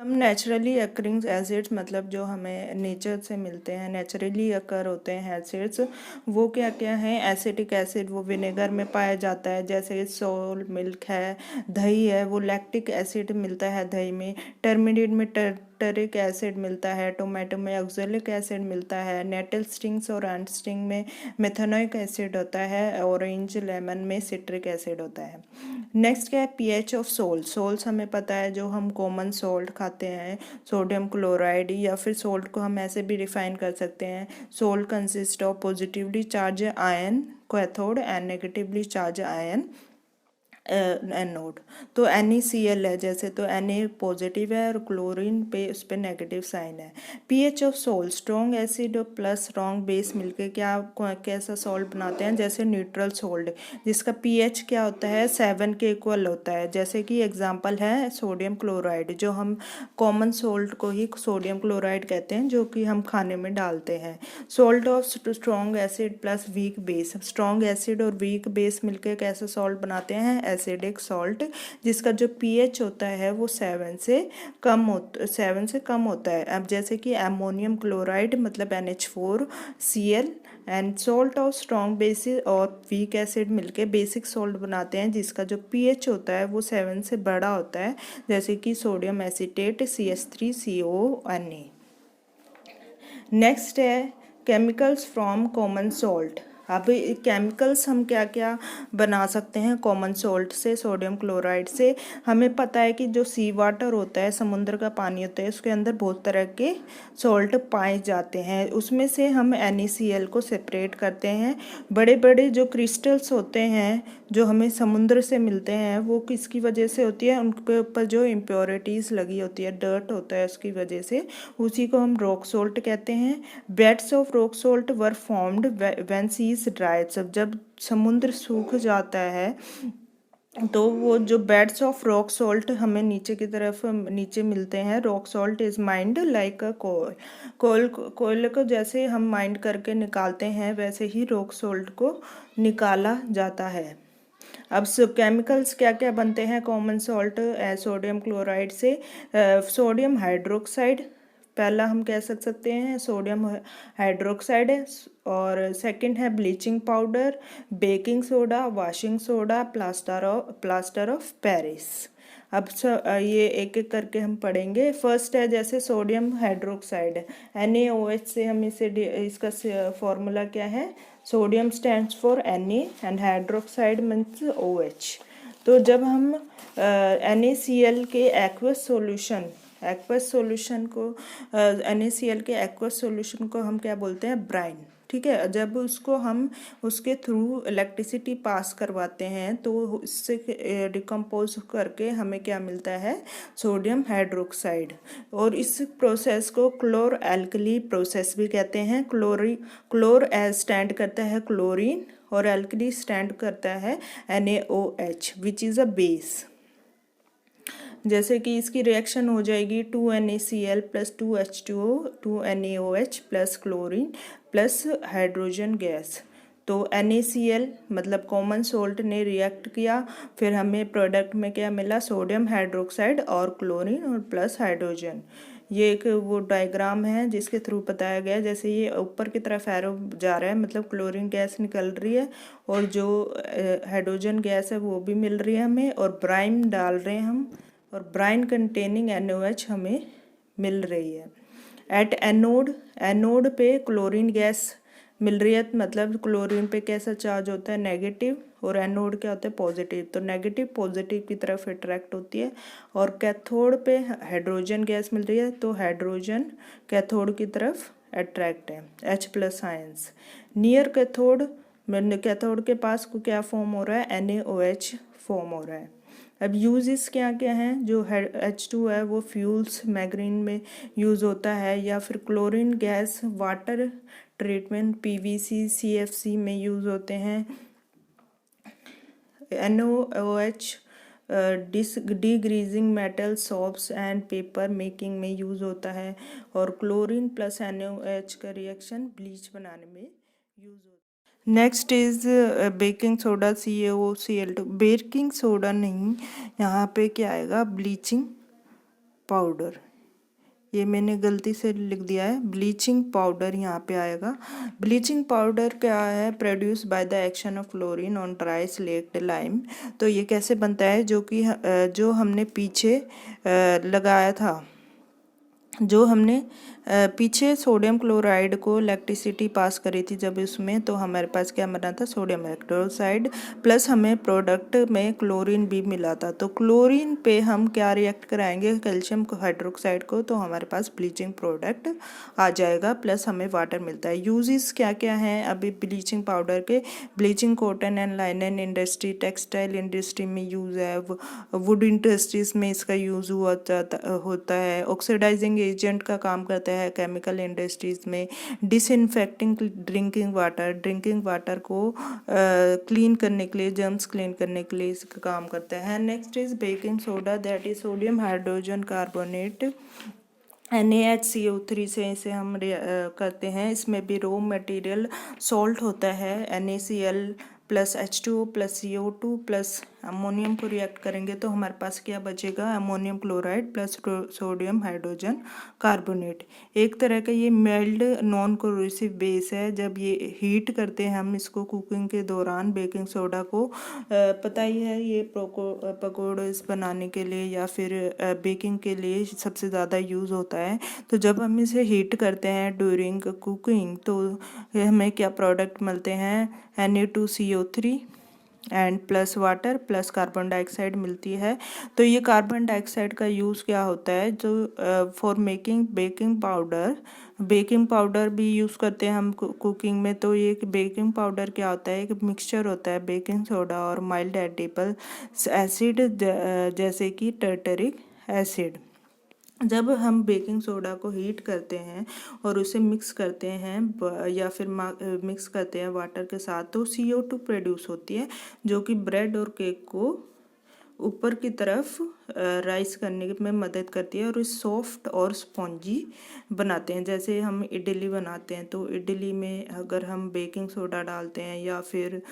हम naturally occurring acids मतलब जो हमें नेचर से मिलते हैं, नेचुरली अकर होते हैं एसिड्स, वो क्या क्या हैं। एसिटिक एसिड वो विनेगर में पाया जाता है, जैसे सोल मिल्क है, दही है, वो लैक्टिक एसिड मिलता है दही में। टर्मरिक में टरिक एसिड मिलता है, टोमेटो में ऑक्जेलिक एसिड मिलता है, नेटल स्टिंग्स और एंट स्टिंग में मेथनोइक एसिड होता है, ऑरेंज लेमन में सिट्रिक एसिड होता है। नेक्स्ट क्या है, पीएच ऑफ सोल्ट। सोल्ट हमें पता है जो हम कॉमन सोल्ट खाते हैं, सोडियम क्लोराइड, या फिर सोल्ट को हम ऐसे भी रिफाइन कर सकते हैं। Salt consist of positively charge ion cathode and negatively charge ion anode. तो NaCl है जैसे, तो Na पॉजिटिव है और क्लोरीन पे उस पर नेगेटिव साइन है। PH of salt, strong acid और प्लस स्ट्रॉन्ग बेस मिलके क्या कैसा सॉल्ट बनाते हैं, जैसे न्यूट्रल सोल्ट जिसका पीएच क्या होता है 7 के इक्वल होता है। जैसे कि एग्जांपल है सोडियम क्लोराइड, जो हम कॉमन सोल्ट को ही सोडियम क्लोराइड कहते हैं, जो कि हम खाने में डालते हैं। Salt of strong acid plus weak base, strong acid और वीक बेस मिलकर कैसा सॉल्ट बनाते हैं, एसिडिक सॉल्ट, जिसका जो पीएच होता है वो 7 से कम होता है। अब जैसे कि एमोनियम क्लोराइड मतलब NH4Cl and salt of strong bases और वीक एसिड मिलके बेसिक सोल्ट बनाते हैं, जिसका जो पीएच होता है वो 7 से बड़ा होता है, जैसे कि सोडियम एसीटेट CH3CONA। नेक्स्ट है केमिकल्स फ्रॉम कॉमन सॉल्ट। अब केमिकल्स हम क्या क्या बना सकते हैं कॉमन सॉल्ट से, सोडियम क्लोराइड से। हमें पता है कि जो सी वाटर होता है, समुद्र का पानी होता है, उसके अंदर बहुत तरह के सॉल्ट पाए जाते हैं, उसमें से हम NaCl को सेपरेट करते हैं। बड़े बड़े जो क्रिस्टल्स होते हैं जो हमें समुद्र से मिलते हैं, वो किसकी वजह से होती है, उनके ऊपर जो इम्प्योरिटीज़ लगी होती है, डर्ट होता है, उसकी वजह से, उसी को हम रॉक सोल्ट कहते हैं। Beds of rock salt were formed when seas dry, जब समुद्र सूख जाता है तो वो जो बेड्स ऑफ रॉक सॉल्ट हमें नीचे की तरफ नीचे मिलते हैं। Rock salt is mined like a कोयल को जैसे हम माइंड करके निकालते हैं, वैसे ही रॉक सॉल्ट को निकाला जाता है। अब केमिकल्स क्या क्या बनते हैं कॉमन सॉल्ट सोडियम क्लोराइड से, सोडियम हाइड्रोक्साइड पहला हम कह सकते हैं सोडियम हाइड्रोक्साइड है, और सेकंड है bleaching powder, baking soda, washing soda, plaster of Paris. अब ये एक एक करके हम पढ़ेंगे। फर्स्ट है जैसे सोडियम हाइड्रोक्साइड, NaOH से हम इसका फॉर्मूला क्या है, sodium stands for Na and hydroxide means OH। तो जब हम NaCl के एक्वस सॉल्यूशन को NaCl के एक्वस सॉल्यूशन को हम क्या बोलते हैं, ब्राइन। ठीक है, जब उसको हम उसके थ्रू इलेक्ट्रिसिटी पास करवाते हैं तो इससे डिकम्पोज करके हमें क्या मिलता है, सोडियम हाइड्रोक्साइड। और इस प्रोसेस को क्लोर एल्कली प्रोसेस भी कहते हैं। क्लोर स्टैंड करता है क्लोरीन और एल्कली स्टैंड करता है NaOH which is a base. जैसे कि इसकी रिएक्शन हो जाएगी 2NaCl plus 2H2O 2NaOH plus chlorine plus hydrogen gas. तो NaCl मतलब कॉमन सोल्ट ने रिएक्ट किया, फिर हमें प्रोडक्ट में क्या मिला, सोडियम हाइड्रोक्साइड और क्लोरीन और प्लस हाइड्रोजन। ये एक वो डायग्राम है जिसके थ्रू बताया गया, जैसे ये ऊपर की तरफ एरो जा रहा है मतलब क्लोरीन गैस निकल रही है, और जो हाइड्रोजन गैस है वो भी मिल रही है हमें, और ब्राइम डाल रहे हैं हम, और ब्राइन कंटेनिंग NaOH हमें मिल रही है। एट एनोड पे क्लोरीन गैस मिल रही है, मतलब क्लोरीन पे कैसा चार्ज होता है, नेगेटिव, और एनोड क्या होता है, पॉजिटिव। तो नेगेटिव पॉजिटिव की तरफ अट्रैक्ट होती है। और कैथोड पे हाइड्रोजन गैस मिल रही है, तो हाइड्रोजन कैथोड की तरफ अट्रैक्ट है, H+ आयंस। नियर कैथोड के पास को क्या फॉर्म हो रहा है, NaOH फॉर्म हो रहा है। अब यूजेस क्या क्या हैं, जो H2 है वो फ्यूल्स मैग्रीन में यूज़ होता है, या फिर chlorine gas water treatment PVC CFC में यूज़ होते हैं। NaOH degreasing metal soaps and paper making में यूज़ होता है, और क्लोरीन प्लस NaOH का रिएक्शन ब्लीच बनाने में यूज़ होता है। Next is baking soda CaOCl2। Baking soda नहीं, यहाँ पे क्या आएगा, ब्लीचिंग पाउडर। ये मैंने गलती से लिख दिया है, ब्लीचिंग पाउडर यहाँ पे आएगा। ब्लीचिंग पाउडर क्या है, produce by the action of chlorine on dry slaked lime. तो ये कैसे बनता है, जो हमने पीछे लगाया था, जो हमने पीछे सोडियम क्लोराइड को इलेक्ट्रिसिटी पास करी थी जब उसमें, तो हमारे पास क्या बना था, सोडियम हाइड्रोक्साइड, प्लस हमें प्रोडक्ट में क्लोरीन भी मिला था। तो क्लोरीन पे हम क्या रिएक्ट कराएंगे, कैल्शियम हाइड्रोक्साइड को, तो हमारे पास ब्लीचिंग प्रोडक्ट आ जाएगा, प्लस हमें वाटर मिलता है। यूजेस क्या क्या हैं अभी ब्लीचिंग पाउडर के, bleaching cotton and लाइनन industry, textile industry में यूज़ है, वुड इंडस्ट्रीज में इसका यूज़ होता है, ऑक्सीडाइजिंग एजेंट का काम करता है केमिकल इंडस्ट्रीज में, डिसइंफेक्टिंग ड्रिंकिंग वाटर को क्लीन करने के लिए, जर्म्स क्लीन करने के लिए इसका काम करता है। Next is baking soda, that is sodium hydrogen carbonate, NaHCO3 से इसे हम करते हैं। इसमें भी रॉ मटेरियल सॉल्ट होता है, NaCl plus H2O plus CO2 plus ammonium को रिएक्ट करेंगे तो हमारे पास क्या बचेगा, ammonium chloride plus sodium hydrogen carbonate. एक तरह का ये मेल्ड नॉन कोरोसिव बेस है। जब ये हीट करते हैं हम इसको कुकिंग के दौरान, बेकिंग सोडा को, पता ही है ये पकौड़े बनाने के लिए या फिर बेकिंग के लिए सबसे ज़्यादा यूज़ होता है। तो जब हम इसे हीट करते हैं ड्यूरिंग कुकिंग, तो हमें क्या प्रोडक्ट मिलते हैं, Na2CO3 and plus water plus carbon dioxide मिलती है। तो ये कार्बन डाइऑक्साइड का यूज़ क्या होता है, जो फॉर मेकिंग बेकिंग पाउडर भी यूज़ करते हैं हम कुकिंग में। तो ये बेकिंग पाउडर क्या होता है, एक मिक्सचर होता है बेकिंग सोडा और माइल्ड एडिबल एसिड जैसे कि टर्टरिक एसिड। जब हम बेकिंग सोडा को हीट करते हैं और उसे मिक्स करते हैं या फिर मिक्स करते हैं वाटर के साथ, तो CO2 प्रोड्यूस होती है, जो कि ब्रेड और केक को ऊपर की तरफ राइस करने में मदद करती है और इस सॉफ्ट और स्पॉन्जी बनाते हैं। जैसे हम इडली बनाते हैं, तो इडली में अगर हम बेकिंग सोडा डालते हैं या फिर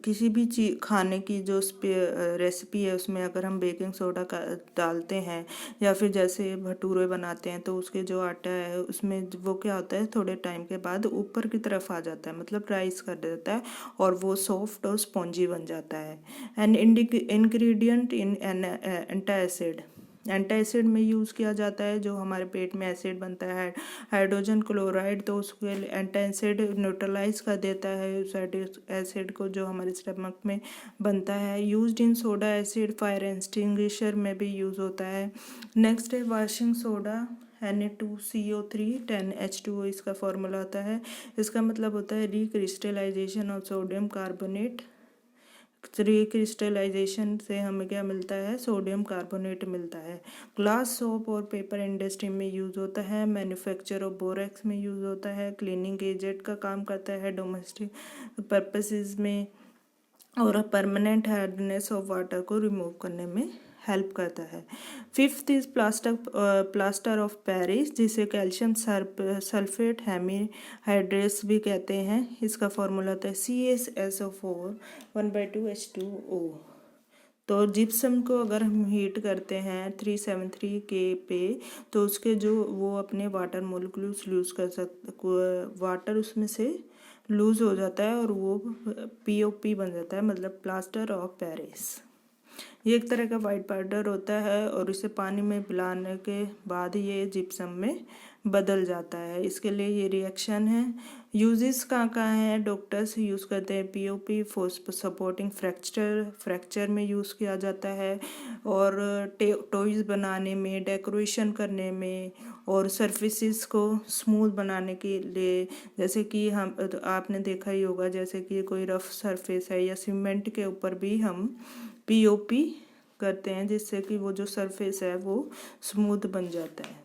किसी भी चीज़ खाने की जो रेसिपी है उसमें अगर हम बेकिंग सोडा का डालते हैं, या फिर जैसे भटूरे बनाते हैं तो उसके जो आटा है उसमें वो क्या होता है, थोड़े टाइम के बाद ऊपर की तरफ आ जाता है, मतलब राइस कर देता है और वो सॉफ्ट और स्पॉन्जी बन जाता है। And ingredient in antacid, antacid में यूज़ किया जाता है। जो हमारे पेट में एसिड बनता है हाइड्रोजन क्लोराइड, तो उसके एंटासिड न्यूट्रलाइज कर देता है उस एसिड को जो हमारे स्टमक में बनता है। Used in soda acid, fire extinguisher में भी यूज़ होता है। नेक्स्ट है वॉशिंग सोडा, Na2CO3 10H2O इसका फॉर्मूला होता है। इसका मतलब होता है recrystallisation of sodium carbonate. Recrystallisation से हमें क्या मिलता है, सोडियम कार्बोनेट मिलता है। ग्लास, सोप और पेपर इंडस्ट्री में यूज़ होता है। मैन्युफैक्चर ऑफ बोरेक्स में यूज़ होता है। क्लीनिंग एजेंट का काम करता है डोमेस्टिक पर्पसेस में, और परमानेंट हार्डनेस ऑफ वाटर को रिमूव करने में हेल्प करता है। Fifth is plaster of Paris, जिसे कैल्शियम सल्फेट हेमीहाइड्रेट्स भी कहते हैं। इसका फॉर्मूला होता है CaSO4 1/2H2O। तो जिप्सम को अगर हम हीट करते हैं 373 K पे, तो उसके जो वो अपने वाटर मोलिक्यूल्स लूज कर वाटर उसमें से लूज हो जाता है और वो POP बन जाता है, मतलब प्लास्टर ऑफ पेरिस। ये एक तरह का वाइट पाउडर होता है और इसे पानी में मिलाने के बाद ये जिप्सम में बदल जाता है। इसके लिए ये रिएक्शन है। यूजेस कहाँ हैं, डॉक्टर्स यूज़ करते हैं POP फॉर सपोर्टिंग फ्रैक्चर में यूज़ किया जाता है, और टॉयज़ बनाने में, डेकोरेशन करने में, और सरफेसेस को स्मूथ बनाने के लिए। जैसे कि आपने देखा ही होगा, जैसे कि कोई रफ सरफेस है या सीमेंट के ऊपर भी हम POP करते हैं, जिससे कि वो जो सरफेस है वो स्मूथ बन जाता है।